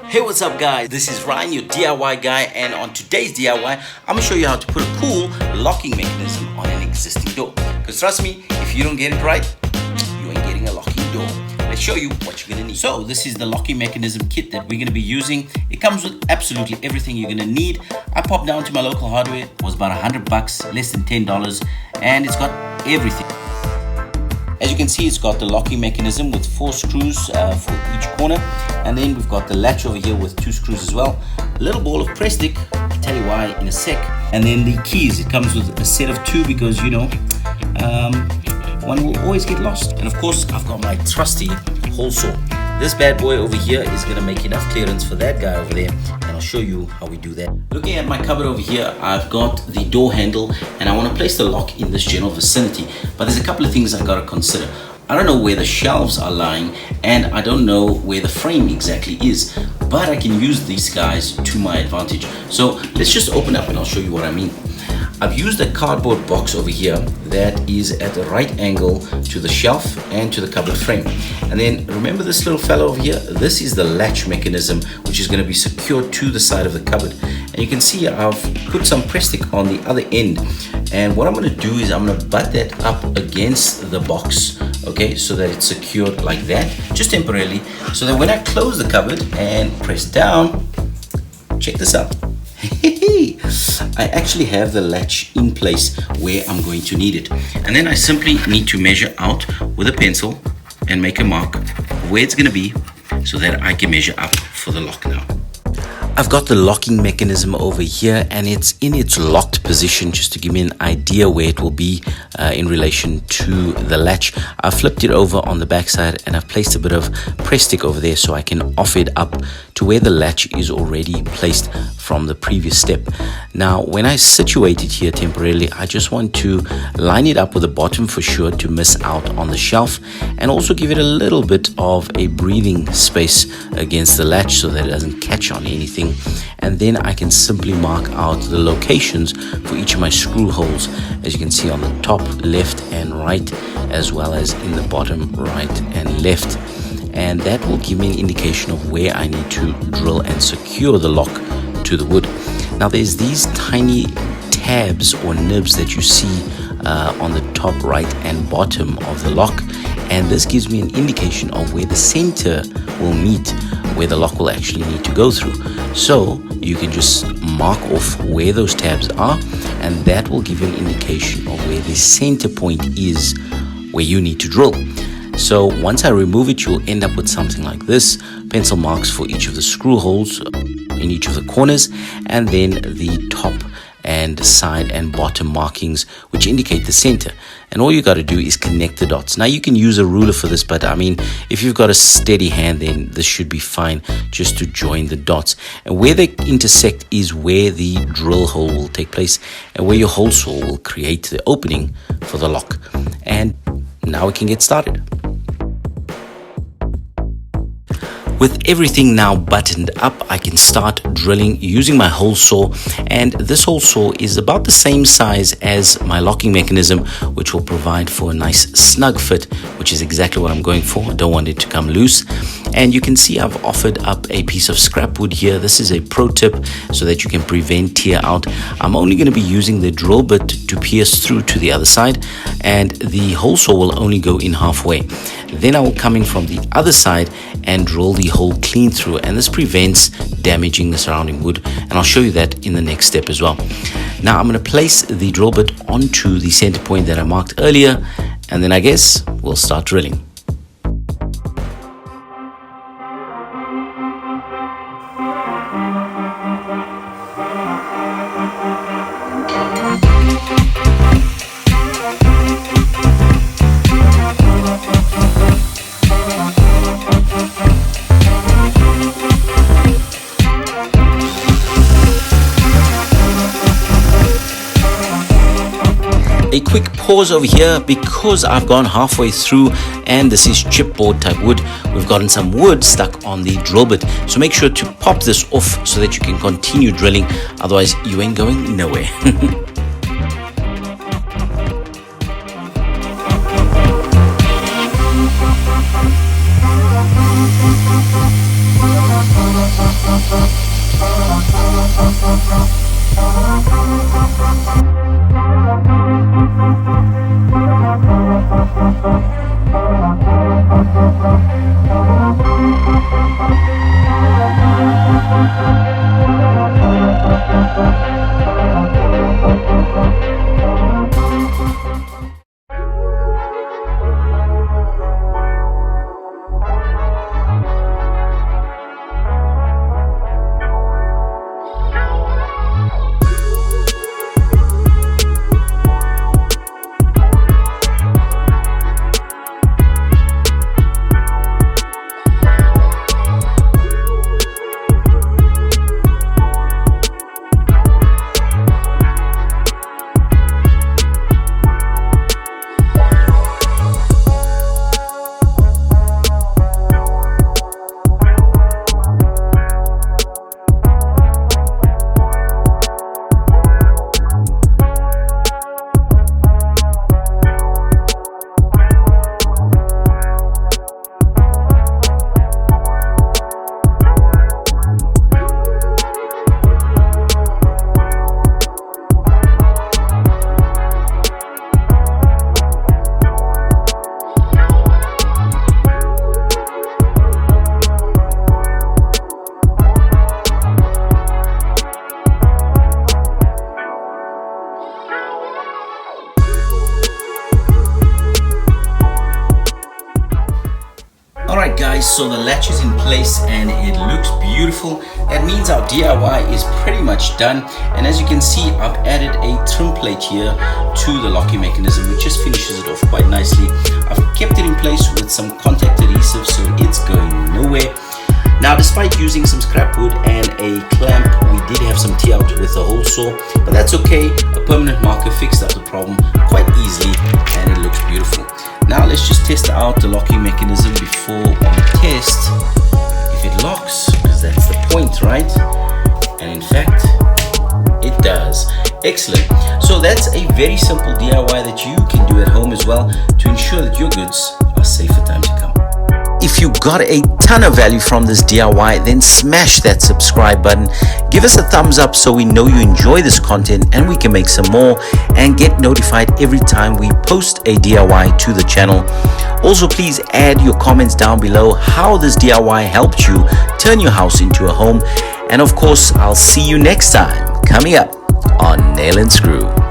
Hey, what's up guys? This is Ryan, your DIY guy, and on today's DIY, I'm gonna show you how to put a cool locking mechanism on an existing door. Because trust me, if you don't get it right, you ain't getting a locking door. Let's show you what you're gonna need. So this is the locking mechanism kit that we're gonna be using. It comes with absolutely everything you're gonna need. I popped down to my local hardware. It was about $100, less than $10, and it's got everything. As you can see, it's got the locking mechanism with 4 screws for each corner, and then we've got the latch over here with 2 screws as well. A little ball of press stick, I'll tell you why in a sec. And then the keys, it comes with a set of 2 because you know one will always get lost. And of course, I've got my trusty hole saw. This bad boy over here is going to make enough clearance for that guy over there, and I'll show you how we do that. Looking at my cupboard over here, I've got the door handle, and I want to place the lock in this general vicinity, but there's a couple of things I got to consider. I don't know where the shelves are lying, and I don't know where the frame exactly is, but I can use these guys to my advantage. So let's just open up and I'll show you what I mean. I've used a cardboard box over here that is at the right angle to the shelf and to the cupboard frame. And then remember this little fellow over here? This is the latch mechanism, which is going to be secured to the side of the cupboard. And you can see I've put some press stick on the other end. And what I'm going to do is I'm going to butt that up against the box, okay, so that it's secured like that, just temporarily, so that when I close the cupboard and press down, check this out. I actually have the latch in place where I'm going to need it, and then I simply need to measure out with a pencil and make a mark where it's going to be so that I can measure up for the lock now. I've got the locking mechanism over here, and it's in its locked position just to give me an idea where it will be in relation to the latch. I've flipped it over on the back side, and I've placed a bit of press stick over there so I can off it up to where the latch is already placed from the previous step. Now when I situate it here temporarily, I just want to line it up with the bottom for sure to miss out on the shelf, and also give it a little bit of a breathing space against the latch so that it doesn't catch on anything. And then I can simply mark out the locations for each of my screw holes, as you can see on the top left and right, as well as in the bottom right and left. And that will give me an indication of where I need to drill and secure the lock to the wood. Now there's these tiny tabs or nibs that you see on the top right and bottom of the lock, and this gives me an indication of where the center will meet, where the lock will actually need to go through. So you can just mark off where those tabs are, and that will give you an indication of where the center point is where you need to drill. So once I remove it, you'll end up with something like this: pencil marks for each of the screw holes in each of the corners, and then the top and side and bottom markings which indicate the center. And all you got to do is connect the dots. Now you can use a ruler for this, but I mean, if you've got a steady hand, then this should be fine just to join the dots. And where they intersect is where the drill hole will take place, and where your hole saw will create the opening for the lock. And now we can get started. With everything now buttoned up, I can start drilling using my hole saw, and this hole saw is about the same size as my locking mechanism, which will provide for a nice snug fit, which is exactly what I'm going for. I don't want it to come loose. And you can see I've offered up a piece of scrap wood here. This is a pro tip so that you can prevent tear out. I'm only going to be using the drill bit to pierce through to the other side, and the hole saw will only go in halfway. Then I will come in from the other side and drill the hole clean through, and this prevents damaging the surrounding wood, and I'll show you that in the next step as well. Now I'm going to place the drill bit onto the center point that I marked earlier, and then I guess we'll start drilling. A quick pause over here because I've gone halfway through, and this is chipboard type wood. We've gotten some wood stuck on the drill bit, so make sure to pop this off so that you can continue drilling, otherwise you ain't going nowhere. Alright guys, so the latch is in place and it looks beautiful. That means our DIY is pretty much done, and as you can see, I've added a trim plate here to the locking mechanism, which just finishes it off quite nicely. I've kept it in place with some contact adhesive so it's going nowhere. Now, despite using some scrap wood and a clamp, we did have some tear out with a hole saw, but that's okay. A permanent marker fixed up the problem quite easily and it looks beautiful. Now let's just test out the locking mechanism before we test if it locks, because that's the point, right? And in fact, it does. Excellent. So that's a very simple DIY that you can do at home as well to ensure that your goods are safe for time to come. If you got a ton of value from this DIY, then smash that subscribe button. Give us a thumbs up so we know you enjoy this content and we can make some more and get notified every time we post a DIY to the channel. Also, please add your comments down below how this DIY helped you turn your house into a home. And of course, I'll see you next time coming up on Nail and Screw.